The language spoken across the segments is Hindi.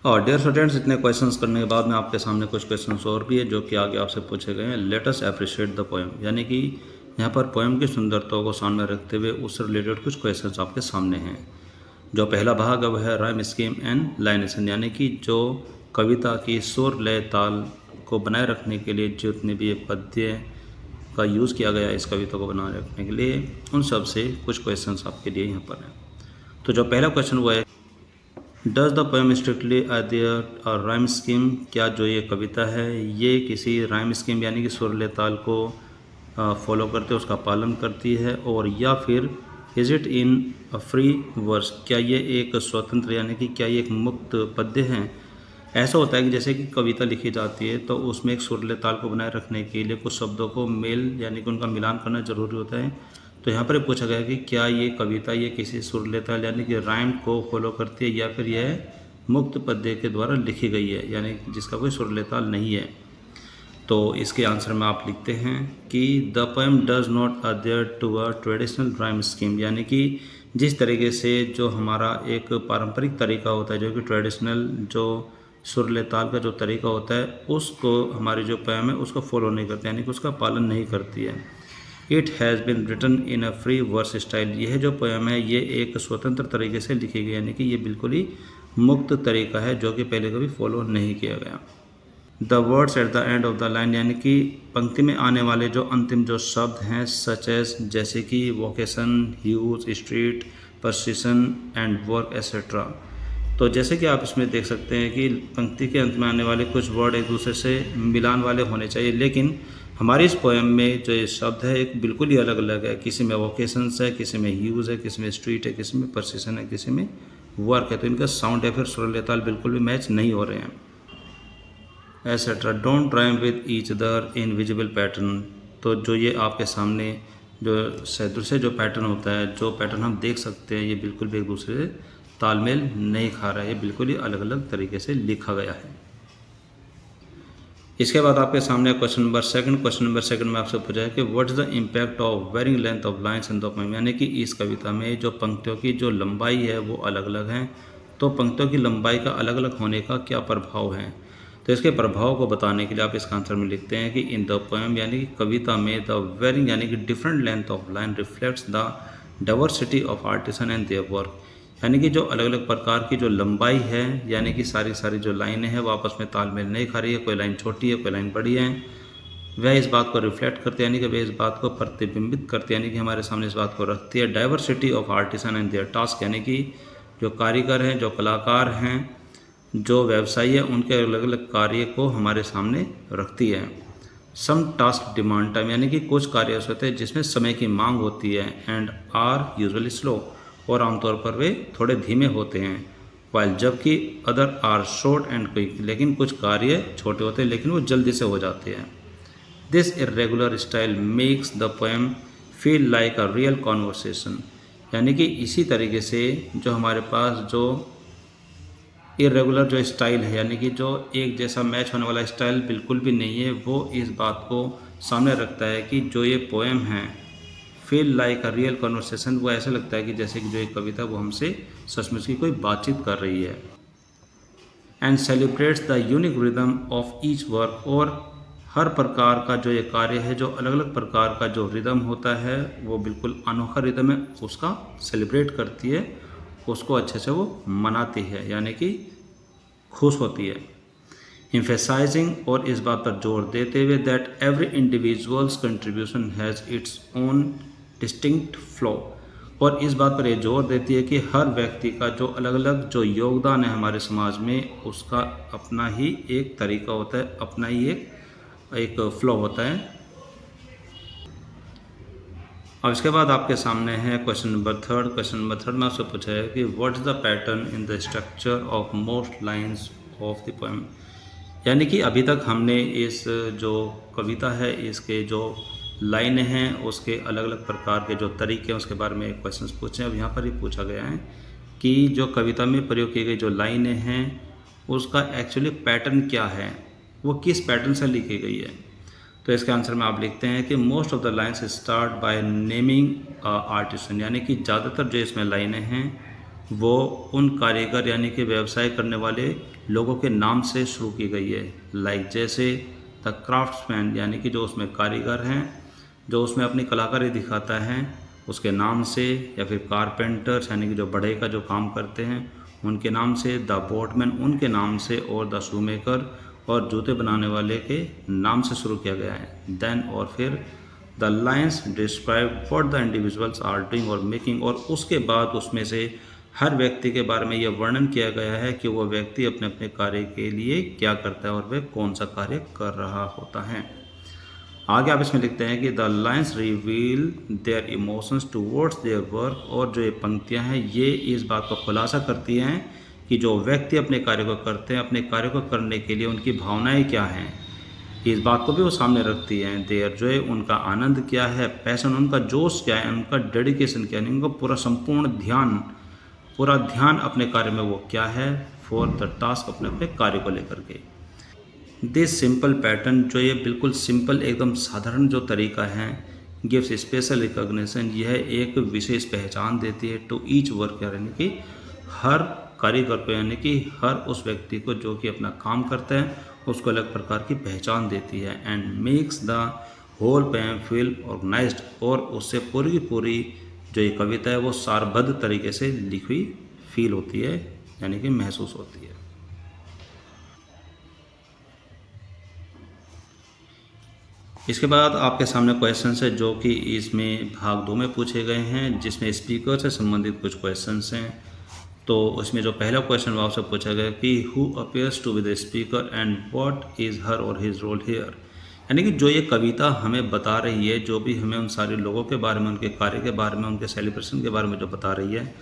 और डियर स्टूडेंट्स, इतने क्वेश्चंस करने के बाद में आपके सामने कुछ क्वेश्चंस और भी है जो कि आगे आपसे पूछे गए हैं। Let us appreciate the poem, यानी कि यहाँ पर पोएम की सुंदरता को सामने रखते हुए उससे रिलेटेड कुछ क्वेश्चंस आपके सामने हैं। जो पहला भाग अब है राइम स्कीम एंड लाइनेशन, यानी कि जो कविता की सुर लय ताल को बनाए रखने के लिए जितने भी पद्य का यूज़ किया गया इस कविता को बनाए रखने के लिए, उन सब से कुछ क्वेश्चंस आपके लिए यहाँ पर हैं। तो जो पहला क्वेश्चन वो है, does the poem strictly a rhyme scheme, क्या जो ये कविता है ये किसी राइम स्कीम यानी कि सुर लय ताल को फॉलो करते उसका पालन करती है, और या फिर is it in a free verse, क्या ये एक स्वतंत्र यानी कि क्या ये एक मुक्त पद्य है। ऐसा होता है कि जैसे कि कविता लिखी जाती है तो उसमें एक सुर लय ताल को बनाए रखने के लिए कुछ शब्दों को मेल यानी कि उनका मिलान करना ज़रूरी होता है। तो यहाँ पर पूछा गया कि क्या ये कविता ये किसी सुर लय ताल यानी कि राइम को फॉलो करती है, या फिर यह मुक्त पद्य के द्वारा लिखी गई है यानी जिसका कोई सुर लय ताल नहीं है। तो इसके आंसर में आप लिखते हैं कि the poem does not adhere to a traditional rhyme scheme, यानी कि जिस तरीके से जो हमारा एक पारंपरिक तरीका होता है, जो कि ट्रेडिशनल जो सुर लय ताल का जो तरीका होता है, उसको हमारी जो पोएम है उसको फॉलो नहीं करती, यानी कि उसका पालन नहीं करती है। It has been written in a free verse style, यह जो पोएम है ये एक स्वतंत्र तरीके से लिखी गई, यानी कि ये बिल्कुल ही मुक्त तरीका है जो कि पहले कभी फॉलो नहीं किया गया। The words at the end of the line, यानी कि पंक्ति में आने वाले जो अंतिम जो शब्द हैं सच एज, जैसे कि vocation, hues, street, procession and work etcetera. तो जैसे कि आप इसमें देख सकते हैं कि पंक्ति के अंत में आने वाले कुछ वर्ड एक दूसरे से मिलान वाले होने चाहिए, लेकिन हमारी इस पोएम में जो ये शब्द है एक बिल्कुल ही अलग अलग है। किसी में वोकेशंस है, किसी में ह्यूज है, किसी में स्ट्रीट है, किसी में परसिशन है, किसी में वर्क है। तो इनका साउंड या फिर सुर लय ताल बिल्कुल भी मैच नहीं हो रहे हैं। Etcetera don't rhyme with each other in visible pattern, तो जो ये आपके सामने जो सदृश्य जो पैटर्न होता है, जो पैटर्न हम देख सकते हैं, ये बिल्कुल भी एक दूसरे से तालमेल नहीं खा रहा है, ये बिल्कुल ही अलग अलग तरीके से लिखा गया है। इसके बाद आपके सामने क्वेश्चन नंबर सेकंड में आपसे पूछा है कि what is the impact of varying length of lines in the poem, यानी कि इस कविता में जो पंक्तियों की जो लंबाई है वो अलग अलग है, तो पंक्तियों की लंबाई का अलग अलग होने का क्या प्रभाव है। तो इसके प्रभाव को बताने के लिए आप इसका आंसर में लिखते हैं कि इन द पोएम, यानी कि कविता में द वेरिंग यानी कि different length of line reflects the diversity of artisan and their work, यानी कि जो अलग अलग प्रकार की जो लंबाई है, यानी कि सारी जो लाइनें हैं वो आपस में तालमेल नहीं खा रही है, कोई लाइन छोटी है, कोई लाइन बड़ी है, वह इस बात को रिफ्लेक्ट करते हैं, यानी कि वह इस बात को प्रतिबिंबित करते हैं, यानी कि हमारे सामने इस बात को रखती है। Diversity of artisan and there task, यानी कि जो कारीगर हैं, जो कलाकार हैं, जो व्यवसायी है, उनके अलग अलग कार्य को हमारे सामने रखती है। सम टास्क डिमांड टाइम, यानी कि कुछ कार्य ऐसे होते हैं जिसमें समय की मांग होती है, एंड आर यूजुअली स्लो, और आमतौर पर वे थोड़े धीमे होते हैं, वाइल जबकि other are short and quick, लेकिन कुछ कार्य छोटे होते हैं लेकिन वो जल्दी से हो जाते हैं। This irregular style makes the poem feel like a real conversation, यानी कि इसी तरीके से जो हमारे पास जो इरेगुलर जो स्टाइल है, यानी कि जो एक जैसा मैच होने वाला स्टाइल बिल्कुल भी नहीं है, वो इस बात को सामने रखता है कि जो ये पोएम है feel like a real conversation, वो ऐसा लगता है कि जैसे कि जो एक कविता वो हमसे सचमुच की कोई बातचीत कर रही है। And celebrates the unique rhythm of each work, और हर प्रकार का जो ये कार्य है, जो अलग अलग प्रकार का जो रिदम होता है वो बिल्कुल अनोखा रिदम है, उसका सेलिब्रेट करती है, उसको अच्छे से वो मनाती है, यानी कि खुश होती है। एम्फेसाइजिंग, और इस बात पर जोर देते हुए that every individuals contribution has its own distinct flow, और इस बात पर यह जोर देती है कि हर व्यक्ति का जो अलग अलग जो योगदान है हमारे समाज में, उसका अपना ही एक तरीका होता है, अपना ही एक फ्लो होता है। अब इसके बाद आपके सामने है क्वेश्चन नंबर थर्ड में आपसे पूछा है कि what is the pattern in the structure of most lines of the poem, यानी कि अभी तक हमने इस जो कविता है इसके जो लाइनें हैं उसके अलग अलग प्रकार के जो तरीके हैं उसके बारे में क्वेश्चंस पूछे हैं। अब यहाँ पर ही पूछा गया है कि जो कविता में प्रयोग की गई जो लाइनें हैं उसका एक्चुअली पैटर्न क्या है, वो किस पैटर्न से लिखी गई है। तो इसके आंसर में आप लिखते हैं कि most of the lines start by naming artisan, यानी कि ज़्यादातर जो इसमें लाइनें हैं वो उन कारीगर यानी कि व्यवसाय करने वाले लोगों के नाम से शुरू की गई है। लाइक जैसे द क्राफ्ट्समैन यानी कि जो उसमें कारीगर हैं, जो उसमें अपनी कलाकारी दिखाता है उसके नाम से, या फिर कारपेंटर्स यानी कि जो बढ़ई का जो काम करते हैं उनके नाम से, द बोटमैन उनके नाम से, और द शूमेकर और जूते बनाने वाले के नाम से शुरू किया गया है। देन और फिर the lines describe what the individuals are doing और मेकिंग, और उसके बाद उसमें से हर व्यक्ति के बारे में यह वर्णन किया गया है कि वह व्यक्ति अपने अपने कार्य के लिए क्या करता है और वह कौन सा कार्य कर रहा होता है। आगे आप इसमें लिखते हैं कि the lines reveal their emotions towards their work, और जो ये पंक्तियां हैं ये इस बात का खुलासा करती हैं कि जो व्यक्ति अपने कार्य को करते हैं, अपने कार्य को करने के लिए उनकी भावनाएं क्या हैं, इस बात को भी वो सामने रखती हैं। देयर जो है उनका आनंद क्या है, पैशन उनका जोश क्या है, उनका डेडिकेशन क्या है, उनका पूरा ध्यान अपने कार्य में वो क्या है, फॉर द टास्क अपने अपने कार्य को लेकर के। दिस सिंपल पैटर्न जो ये बिल्कुल सिंपल एकदम साधारण जो तरीका है, गिव्स स्पेशल रिकॉग्निशन, यह एक विशेष पहचान देती है टू ईच वर्क, यानी कि हर कारीगर को, यानी कि हर उस व्यक्ति को जो कि अपना काम करता है उसको अलग प्रकार की पहचान देती है। And makes the whole poem feel organised, और उससे पूरी की पूरी जो ये कविता है वो सारबद्ध तरीके से लिखी हुई फील होती है, यानी कि महसूस होती है। इसके बाद आपके सामने क्वेश्चंस है जो कि इसमें भाग 2 में पूछे गए हैं, जिसमें स्पीकर से संबंधित कुछ क्वेश्चंस हैं। तो उसमें जो पहला क्वेश्चन वो आपसे पूछा गया कि who appears to be the speaker and what is her or his role here, यानी कि जो ये कविता हमें बता रही है, जो भी हमें उन सारे लोगों के बारे में, उनके कार्य के बारे में, उनके सेलिब्रेशन के बारे में जो बता रही है,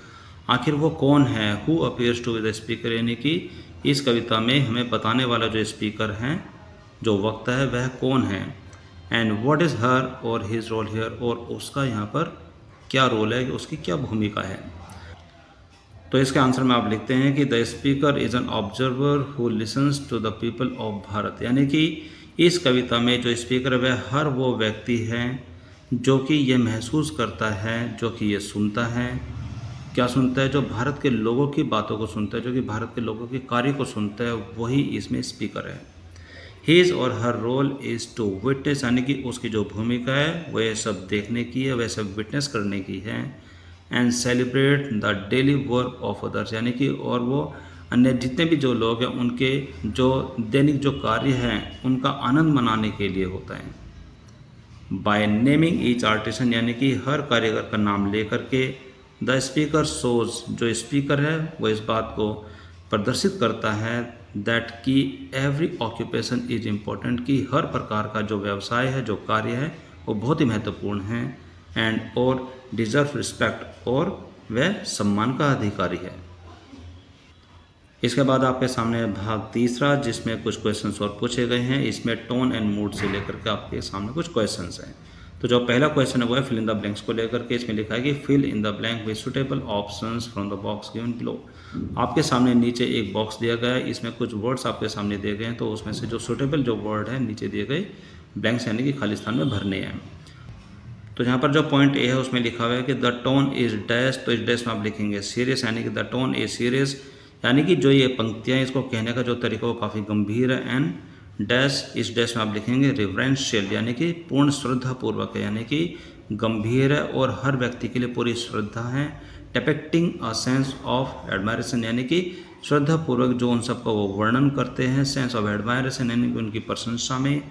आखिर वो कौन है। Who appears to be the speaker, यानी कि इस कविता में हमें बताने वाला जो स्पीकर हैं, जो वक्ता है, वह कौन है। And what is her or his role here, और उसका यहाँ पर क्या रोल है, उसकी क्या भूमिका है। तो इसके आंसर में आप लिखते हैं कि the speaker is an observer who listens to the people of Bharat, यानी कि इस कविता में जो स्पीकर है वह हर वो व्यक्ति है जो कि ये महसूस करता है, जो कि ये सुनता है। क्या सुनता है? जो भारत के लोगों की बातों को सुनता है, जो कि भारत के लोगों के कार्य को सुनता है, वही इसमें स्पीकर है। हिज और हर रोल इज़ टू विटनेस, यानी कि उसकी जो भूमिका है वह सब देखने की है, वह सब विटनेस करने की है। And celebrate the daily work of others, यानी कि और वो अन्य जितने भी जो लोग हैं उनके जो दैनिक जो कार्य हैं उनका आनंद मनाने के लिए होता है। बाय नेमिंग ईच आर्टिसन, यानी कि हर कारीगर का नाम लेकर के द स्पीकर शोज, जो स्पीकर है वो इस बात को प्रदर्शित करता है दैट कि एवरी ऑक्यूपेशन इज इम्पोर्टेंट, कि हर प्रकार का जो व्यवसाय है, जो कार्य है वो बहुत ही महत्वपूर्ण है। एंड और डिजर्व रिस्पेक्ट, और वह सम्मान का अधिकारी है। इसके बाद आपके सामने भाग तीसरा, जिसमें कुछ क्वेश्चंस और पूछे गए हैं। इसमें टोन एंड मूड से लेकर के आपके सामने कुछ क्वेश्चंस हैं। तो जो पहला क्वेश्चन है वो है फिल इन द ब्लैंक्स को लेकर के। इसमें लिखा है कि fill in the blank with suitable options from the box given below. आपके सामने नीचे एक बॉक्स दिया गया है, इसमें कुछ वर्ड्स आपके सामने दिए गए हैं, तो उसमें से जो सुटेबल जो वर्ड है नीचे दिए गए ब्लैंक्स यानी कि खाली स्थान में भरने हैं। तो यहाँ पर जो पॉइंट ए है उसमें लिखा हुआ है कि द टोन इज डैश, तो इस डैश में आप लिखेंगे सीरियस, यानी कि द टोन इज सीरियस, यानी कि जो ये पंक्तियाँ इसको कहने का जो तरीका वो काफ़ी गंभीर है। एंड डैश, इस डैश में आप लिखेंगे रिवरेंशियल, यानी कि पूर्ण श्रद्धापूर्वक है, यानी कि गंभीर है और हर व्यक्ति के लिए पूरी श्रद्धा है। Depicting a sense of admiration, यानी कि श्रद्धापूर्वक जो उन सबका वो वर्णन करते हैं, सेंस ऑफ एडमायरेशन यानी कि उनकी प्रशंसा में,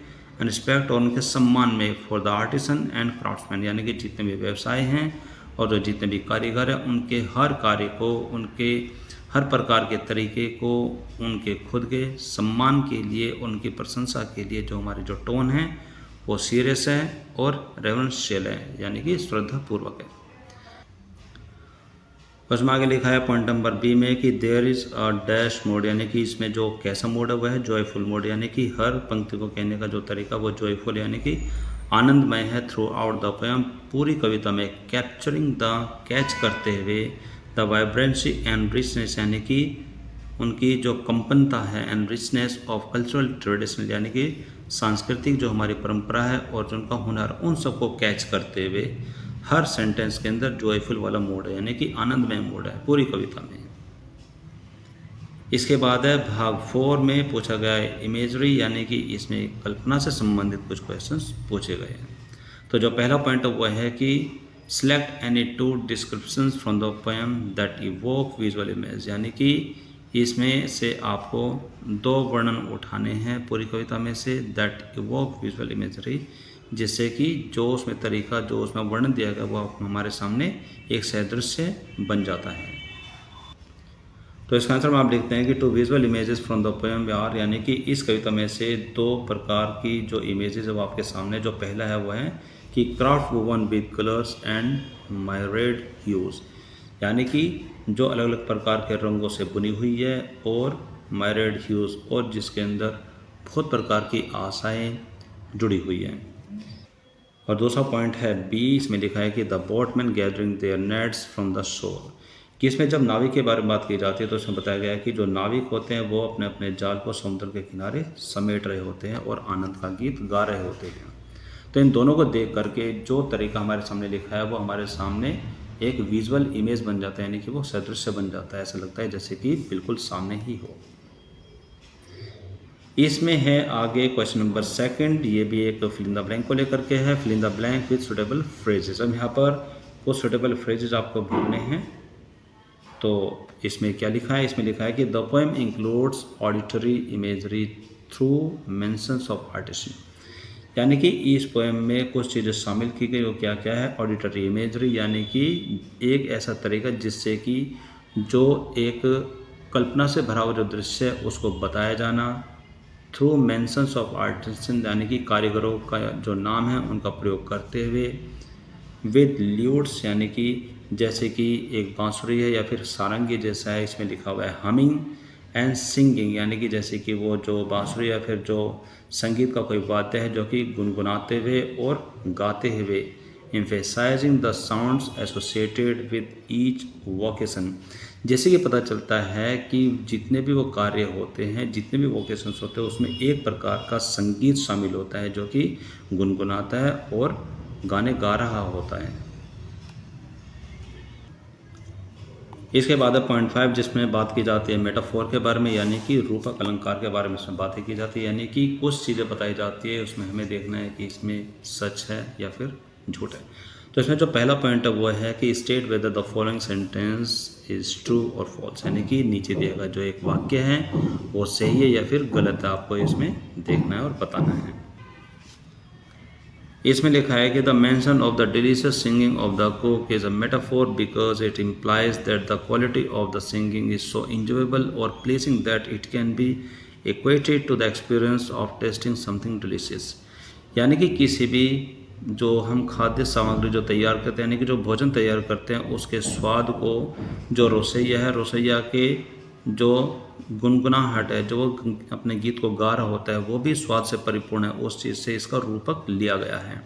रिस्पेक्ट और उनके सम्मान में for the artisan and craftsman, यानी कि जितने भी व्यवसाय हैं और जो जितने भी कारीगर हैं उनके हर कार्य को, उनके हर प्रकार के तरीके को, उनके खुद के सम्मान के लिए, उनकी प्रशंसा के लिए जो हमारी जो टोन है वो सीरियस है और रेवरेंशियल है, यानी कि श्रद्धापूर्वक है। उसमें आगे लिखा है पॉइंट नंबर बी में कि there is a dash mode, यानी कि इसमें जो कैसा मोड है वह है जॉयफुल मोड, यानी कि हर पंक्ति को कहने का जो तरीका वो जॉयफुल यानी कि आनंदमय है। थ्रू आउट द पोएम, पूरी कविता में कैप्चरिंग द, कैच करते हुए, द वाइब्रेंसी एंड रिचनेस, यानी कि उनकी जो कंपनता है, and richness of cultural tradition, यानी कि सांस्कृतिक जो हमारी परंपरा है और जो उनका हुनर, उन सबको कैच करते हुए हर सेंटेंस के अंदर जॉयफुल वाला मोड है, यानी कि आनंदमय मोड है पूरी कविता में। इसके बाद है भाग 4 में पूछा गया है इमेजरी, यानी कि इसमें कल्पना से संबंधित कुछ क्वेश्चंस पूछे गए हैं। तो जो पहला पॉइंट वो है कि select any two descriptions from the poem that evoke visual image, यानी कि इसमें से आपको 2 वर्णन उठाने हैं पूरी कविता में say that evoke visual imagery, जिससे कि जो उसमें तरीका, जो उसमें वर्णन दिया गया वो हमारे सामने एक सदृश्य बन जाता है। तो इसका आंसर में आप लिखते हैं कि two visual images from the poem are, यानी कि इस कविता में से 2 प्रकार की जो इमेजेस है वो आपके सामने, जो पहला है वो है कि craft woven with colours and myriad hues, यानी कि जो अलग अलग प्रकार के रंगों से बुनी हुई है, और मायरेड ह्यूज, और जिसके अंदर बहुत प्रकार की आशाएं जुड़ी हुई हैं। और दूसरा पॉइंट है बी, इसमें लिखा है कि the boatman gathering their nets from the shore, कि इसमें जब नाविक के बारे में बात की जाती है तो इसमें बताया गया है कि जो नाविक होते हैं वो अपने अपने जाल को समुद्र के किनारे समेट रहे होते हैं और आनंद का गीत गा रहे होते हैं। तो इन दोनों को देख करके जो तरीका हमारे सामने लिखा है वो हमारे सामने एक विजुअल इमेज बन जाता है, यानी कि वो सदृश्य बन जाता है, ऐसा लगता है जैसे कि बिल्कुल सामने ही हो। इसमें है आगे क्वेश्चन नंबर 2, ये भी एक फिल इन द ब्लैंक को लेकर के है, fill in the blank with suitable phrases. अब यहाँ पर कुछ सुटेबल फ्रेजेस आपको ढूंढने हैं। तो इसमें क्या लिखा है, इसमें लिखा है कि the poem includes auditory imagery through mentions of artist, यानी कि इस पोएम में कुछ चीज़ें शामिल की गई। वो क्या क्या है, ऑडिटरी इमेजरी, यानी कि एक ऐसा तरीका जिससे कि जो एक कल्पना से भरा हुआ जो दृश्य है उसको बताया जाना, थ्रू मेंशंस ऑफ आर्टिस्ट, यानी कि कारीगरों का जो नाम है उनका प्रयोग करते हुए, विद ल्यूट्स, यानी कि जैसे कि एक बांसुरी है या फिर सारंगी जैसा है, इसमें लिखा हुआ है हमिंग, एंड सिंगिंग, यानी कि जैसे कि वो जो बांसुरी या फिर जो संगीत का कोई वाद्य है जो कि गुनगुनाते हुए और गाते हुए, emphasising the sounds associated with each vocation, जैसे कि पता चलता है कि जितने भी वो कार्य होते हैं, जितने भी वोकेशंस होते हैं, उसमें एक प्रकार का संगीत शामिल होता है जो कि गुनगुनाता है और गाने गा रहा होता है। इसके बाद है पॉइंट 5, जिसमें बात की जाती है मेटाफोर के बारे में, यानी कि रूपक अलंकार के बारे में इसमें बातें की जाती है, यानी कि कुछ चीज़ें बताई जाती है, उसमें हमें देखना है कि इसमें सच है या फिर झूठ है। तो इसमें जो पहला पॉइंट है वो है कि state whether the following sentence is true और फॉल्स, यानी कि नीचे दिया गया जो एक वाक्य है वो सही है या फिर गलत है, आपको इसमें देखना है और बताना है। इसमें लिखा है कि the mention of the delicious singing of the cook is a metaphor because it implies that the quality of the singing is so enjoyable और pleasing that it can be equated to the experience of tasting something delicious, यानी कि किसी भी जो हम खाद्य सामग्री जो तैयार करते हैं, यानी कि जो भोजन तैयार करते हैं, उसके स्वाद को जो रसोइया है, रसोइया के जो गुनगुनाहट है, जो वो अपने गीत को गा रहा होता है, वो भी स्वाद से परिपूर्ण है, उस चीज़ से इसका रूपक लिया गया है।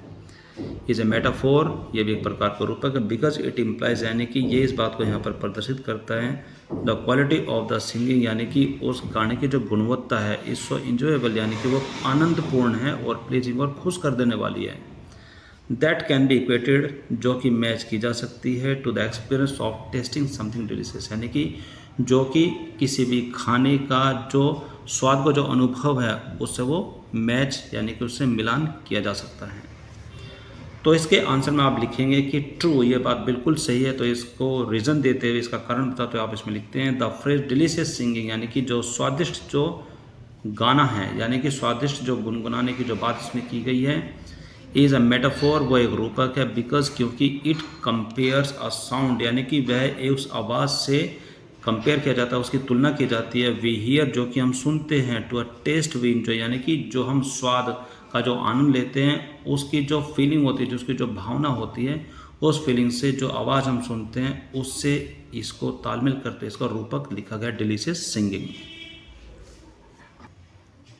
इज ए मेटाफोर, ये भी एक प्रकार का रूपक है, बिकॉज इट इम्प्लाइज, यानी कि ये इस बात को यहाँ पर प्रदर्शित करता है, the quality of the singing, यानी कि उस गाने की जो गुणवत्ता है, इज सो इंजॉयबल, यानी कि वो आनंदपूर्ण है और प्लीजिंग और खुश कर देने वाली है, दैट कैन बी इक्वेटेड, जो कि मैच की जा सकती है, to the experience of tasting something delicious, यानी कि जो कि किसी भी खाने का जो स्वाद का जो अनुभव है उससे वो मैच, यानी कि उससे मिलान किया जा सकता है। तो इसके आंसर में आप लिखेंगे कि ट्रू, ये बात बिल्कुल सही है। तो इसको रीज़न देते हुए इसका कारण बताते हुए आप इसमें लिखते हैं द फ्रेज डिलीशियस सिंगिंग, यानी कि जो स्वादिष्ट जो गाना है, यानी कि स्वादिष्ट जो गुनगुनाने की जो बात इसमें की गई है, इज़ अ मेटाफोर, वो एक रूपक है, बिकॉज क्योंकि इट कंपेयर्स अ साउंड, यानी कि वह उस आवाज़ से कंपेयर किया जाता है, उसकी तुलना की जाती है, वी हियर, जो कि हम सुनते हैं, to a taste we enjoy, यानी कि जो हम स्वाद का जो आनंद लेते हैं, उसकी जो फीलिंग होती है, जो उसकी जो भावना होती है, उस फीलिंग से जो आवाज़ हम सुनते हैं उससे इसको तालमेल करते इसका रूपक लिखा गया डिलीशियस सिंगिंग।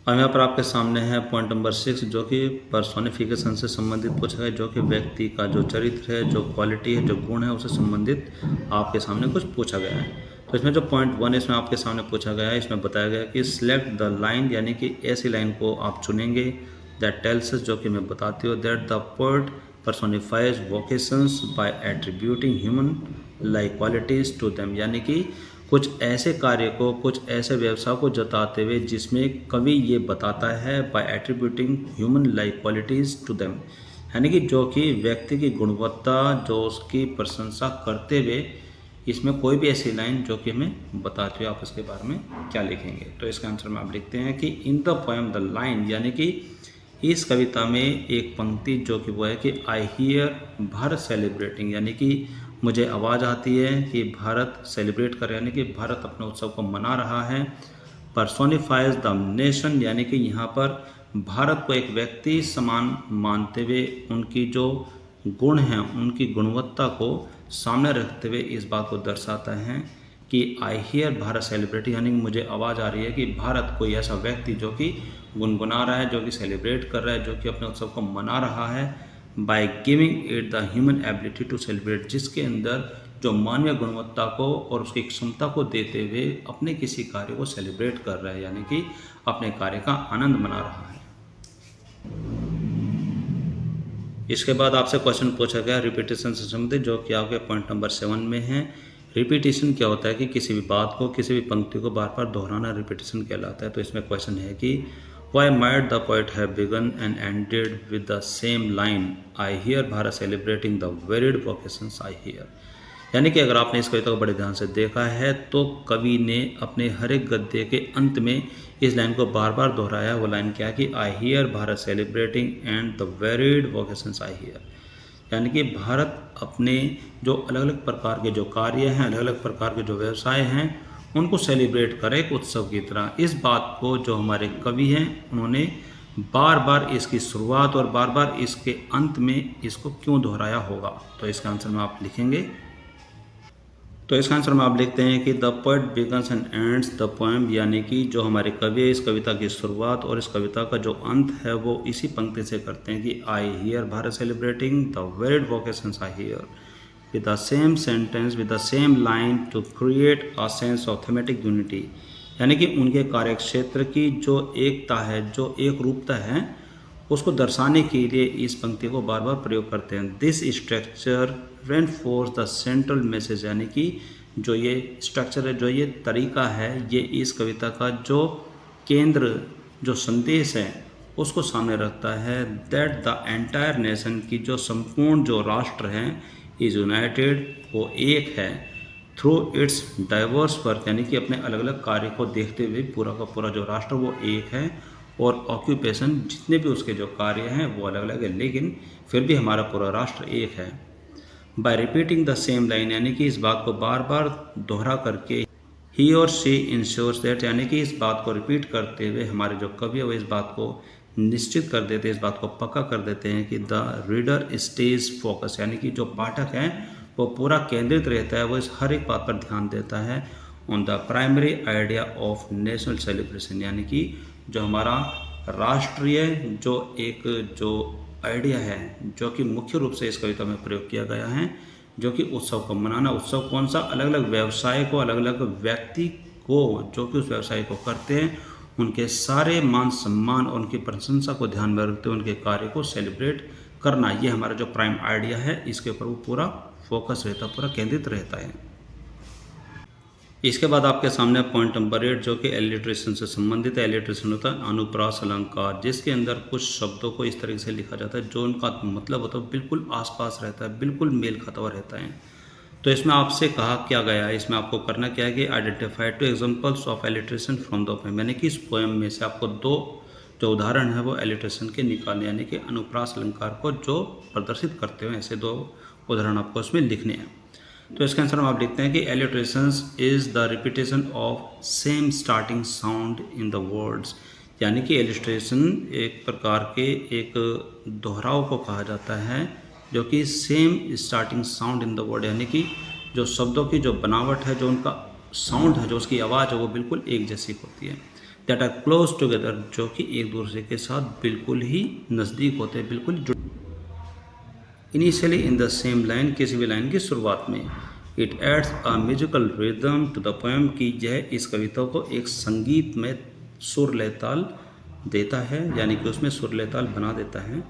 और यहाँ पर आपके सामने है पॉइंट नंबर 6, जो कि पर्सोनिफिकेशन से संबंधित पूछा गया, जो कि व्यक्ति का जो चरित्र है, जो क्वालिटी है, जो गुण है, उससे संबंधित आपके सामने कुछ पूछा गया है। तो इसमें जो पॉइंट 1 इसमें आपके सामने पूछा गया है, इसमें बताया गया कि सिलेक्ट द लाइन, यानी कि ऐसी लाइन को आप चुनेंगे दैट टेल्स, जो कि मैं बताती हूँ that the poet personifies vocations by attributing human like qualities to them, यानी कि कुछ ऐसे कार्य को, कुछ ऐसे व्यवसाय को जताते हुए जिसमें कवि ये बताता है by attributing human like qualities to them, यानी कि जो कि व्यक्ति की गुणवत्ता, जो उसकी प्रशंसा करते हुए इसमें कोई भी ऐसी लाइन जो कि हमें बताते हुए आप उसके बारे में क्या लिखेंगे। तो इसका आंसर में आप लिखते हैं कि in the poem the line, यानी कि इस कविता में एक पंक्ति जो कि वो है कि आई हियर भारत सेलिब्रेटिंग, यानी कि मुझे आवाज़ आती है कि भारत सेलिब्रेट कर, यानी कि भारत अपने उत्सव को मना रहा है। पर्सोनिफाइज द नेशन, यानी कि यहाँ पर भारत को एक व्यक्ति समान मानते हुए उनकी जो गुण हैं, उनकी गुणवत्ता को सामने रखते हुए इस बात को दर्शाता है कि आई हियर भारत सेलिब्रेटिंग, यानी कि मुझे आवाज़ आ रही है कि भारत कोई ऐसा व्यक्ति जो कि गुनगुना रहा है, जो कि सेलिब्रेट कर रहा है, जो कि अपने उत्सव को मना रहा है by giving it the human ability to celebrate, जिसके अंदर जो मानवीय गुणवत्ता को और उसकी क्षमता को देते हुए अपने किसी कार्य को सेलिब्रेट कर रहा है, यानी कि अपने कार्य का आनंद मना रहा है। इसके बाद आपसे क्वेश्चन पूछा गया रिपीटेशन से संबंधित, जो कि आपके पॉइंट नंबर 7 में है। रिपीटेशन क्या होता है कि किसी भी बात को, किसी भी पंक्ति को बार बार दोहराना रिपीटेशन कहलाता है। तो इसमें क्वेश्चन है कि why might the poet have begun and ended with the same line I hear Bharat celebrating the varied vocations I hear, यानी कि अगर आपने इस कविता को बड़े ध्यान से देखा है तो कवि ने अपने हर एक गद्य के अंत में इस लाइन को बार बार दोहराया। वो लाइन क्या कि आई hear Bharat celebrating and the varied vocations I hear, यानी कि भारत अपने जो अलग अलग प्रकार के जो कार्य हैं, अलग अलग प्रकार के जो व्यवसाय हैं, उनको सेलिब्रेट करे एक उत्सव की तरह। इस बात को जो हमारे कवि हैं उन्होंने बार बार इसकी शुरुआत और बार बार इसके अंत में इसको क्यों दोहराया होगा। तो इसका आंसर में आप लिखेंगे, तो इसका आंसर में आप लिखते हैं कि the poet begins and ends the poem, यानी कि जो हमारे कवि है इस कविता की शुरुआत और इस कविता का जो अंत है वो इसी पंक्ति से करते हैं कि आई hear Bharat celebrating the varied vocations I here with the same sentence with the same line to create a sense of thematic unity, यानी कि उनके कार्य क्षेत्र की जो एकता है, जो एक रूपता है, उसको दर्शाने के लिए इस पंक्ति को बार बार प्रयोग करते हैं। This structure reinforce the central message, यानी कि जो ये स्ट्रक्चर है, जो ये तरीका है, ये इस कविता का जो केंद्र, जो संदेश है उसको सामने रखता है। दैट द एंटायर नेशन की जो संपूर्ण जो राष्ट्र हैं इज यूनाइटेड, वो एक है, थ्रू इट्स डाइवर्स वर्क, यानी कि अपने अलग अलग कार्य को देखते हुए पूरा का पूरा जो राष्ट्र वो एक है, और ऑक्यूपेशन जितने भी उसके जो कार्य हैं वो अलग अलग है, लेकिन फिर भी हमारा पूरा राष्ट्र एक है। Bye repeating the same line, यानी कि इस बात को बार बार दोहरा करके ही और शी इंश्योर्स दैट, यानी कि इस बात को रिपीट करते हुए हमारे जो कवि है वो इस बात को निश्चित कर देते हैं, इस बात को पक्का कर देते हैं कि द रीडर स्टेज फोकस, यानी कि जो पाठक है वो पूरा केंद्रित रहता है, वो इस हर एक बात पर ध्यान देता है on the primary idea of national celebration, यानी कि जो हमारा राष्ट्रीय जो एक जो आइडिया है, जो कि मुख्य रूप से इस कविता में प्रयोग किया गया है, जो कि उत्सव को मनाना। उत्सव कौन सा? अलग अलग व्यवसाय को, अलग अलग व्यक्ति को जो कि उस व्यवसाय को करते हैं, उनके सारे मान सम्मान और उनकी प्रशंसा को ध्यान में रखते हुए उनके कार्य को सेलिब्रेट करना, ये हमारा जो प्राइम आइडिया है, इसके ऊपर वो पूरा फोकस रहता है, पूरा केंद्रित रहता है। इसके बाद आपके सामने पॉइंट नंबर 8 जो कि एलिट्रेशन से संबंधित है। एलिट्रेशन होता है अनुप्रास अलंकार, जिसके अंदर कुछ शब्दों को इस तरीके से लिखा जाता है जो उनका मतलब होता है बिल्कुल आसपास रहता है, बिल्कुल मेल खाता हुआ रहता है। तो इसमें आपसे कहा क्या गया है, इसमें आपको करना क्या है कि identify 2 examples of alliteration from the poem, यानी कि इस पोएम में से आपको 2 जो उदाहरण है वो एलिट्रेशन के निकालने, यानी कि अनुप्रास अलंकार को जो प्रदर्शित करते हैं, ऐसे 2 उदाहरण आपको इसमें लिखने हैं। तो इसके आंसर में आप लिखते हैं कि alliterations is the repetition of same starting sound in the words, यानी कि एलिट्रेशन एक प्रकार के एक दोहराव को कहा जाता है जो कि same starting sound in the word, यानी कि जो शब्दों की जो बनावट है, जो उनका साउंड है, जो उसकी आवाज़ है, वो बिल्कुल एक जैसी होती है। दैट आर क्लोज टुगेदर, जो कि एक दूसरे के साथ बिल्कुल ही नज़दीक होते हैं, बिल्कुल जुड़। Initially in the same line, किसी भी लाइन की शुरुआत में। It adds a musical rhythm to the poem, की यह इस कविता को एक संगीत में सुर लय ताल देता है, यानी कि उसमें सुर लय ताल बना देता है।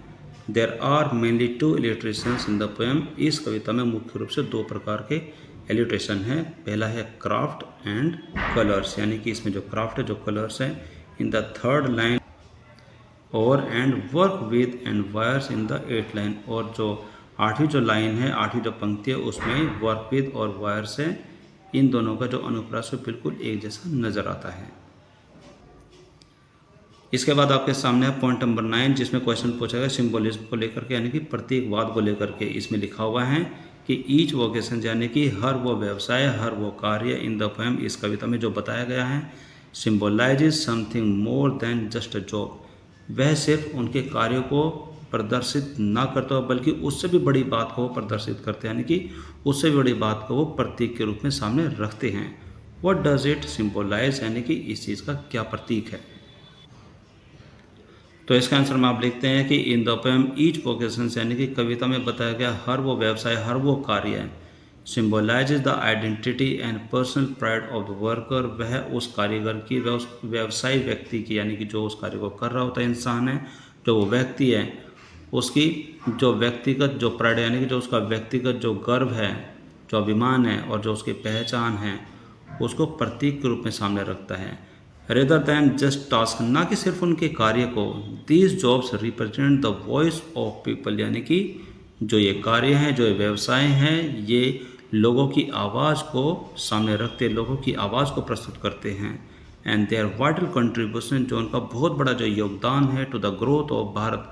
There are mainly 2 alliterations in the poem. इस कविता में मुख्य रूप से 2 प्रकार के एलिट्रेशन है। पहला है क्राफ्ट एंड कलर्स, यानी कि इसमें जो क्राफ्ट है, जो कलर्स है। इन द 3rd लाइन और and work with and wires in the 8th line, और जो 8वीं जो लाइन है, 8वीं जो पंक्ति है, उसमें वर्क विद और वायर्स है। इन दोनों का जो अनुप्रास है बिल्कुल एक जैसा नज़र आता है। इसके बाद आपके सामने है पॉइंट नंबर 9, जिसमें क्वेश्चन पूछा गया सिंबोलिज्म को लेकर के, यानी कि प्रतीकवाद को लेकर के। इसमें लिखा हुआ है कि ईच वोकेशन, यानी कि हर वो व्यवसाय, हर वो कार्य इन द पोएम, इस कविता में जो बताया गया है, symbolises something more than just a job. वह सिर्फ उनके कार्यों को प्रदर्शित ना करता हो, बल्कि उससे भी बड़ी बात को वो प्रदर्शित करते हैं, यानी कि उससे भी बड़ी बात को वो प्रतीक के रूप में सामने रखते हैं। व्हाट डज इट सिम्बोलाइज, यानी कि इस चीज़ का क्या प्रतीक है। तो इसका आंसर में आप लिखते हैं कि in the poem each vocation, यानी कि कविता में बताया गया हर वो व्यवसाय, हर वो कार्य symbolises the identity and personal pride of the worker. वह उस कारीगर की, वह उस व्यवसायी व्यक्ति की, यानी कि जो उस कार्य को कर रहा होता है इंसान है, जो वो व्यक्ति है, उसकी जो व्यक्तिगत जो प्राइड, यानी कि जो उसका व्यक्तिगत जो गर्व है, जो अभिमान है और जो उसकी पहचान है, उसको प्रतीक के रूप में सामने रखता है। रेदर दैन जस्ट टास्क, ना कि सिर्फ उनके कार्य को। These jobs represent the voice of people, यानी कि जो ये कार्य हैं, जो ये व्यवसाय हैं, ये लोगों की आवाज़ को सामने रखते, लोगों की आवाज़ को प्रस्तुत करते हैं। एंड देयर वाइटल कंट्रीब्यूशन, जो उनका बहुत बड़ा जो योगदान है to the growth of Bharat,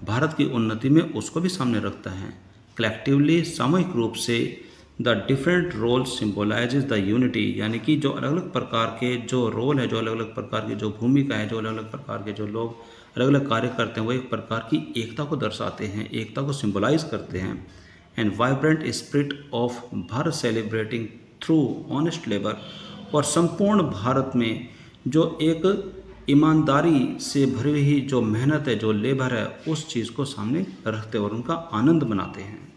Bharat की उन्नति में, उसको भी सामने रखता है। कलेक्टिवली, सामूहिक रूप से, the different role symbolises the unity, यानी कि जो अलग अलग प्रकार के जो रोल है, जो अलग अलग प्रकार की जो भूमिका है, जो अलग अलग प्रकार के जो लोग अलग अलग कार्य करते हैं, वो एक प्रकार की एकता को दर्शाते हैं, एकता को सिम्बोलाइज करते हैं। And vibrant spirit of Bharat celebrating through honest labour, और संपूर्ण भारत में जो एक ईमानदारी से भरी हुई जो मेहनत है, जो लेबर है, उस चीज़ को सामने रखते हैं और उनका आनंद मनाते हैं।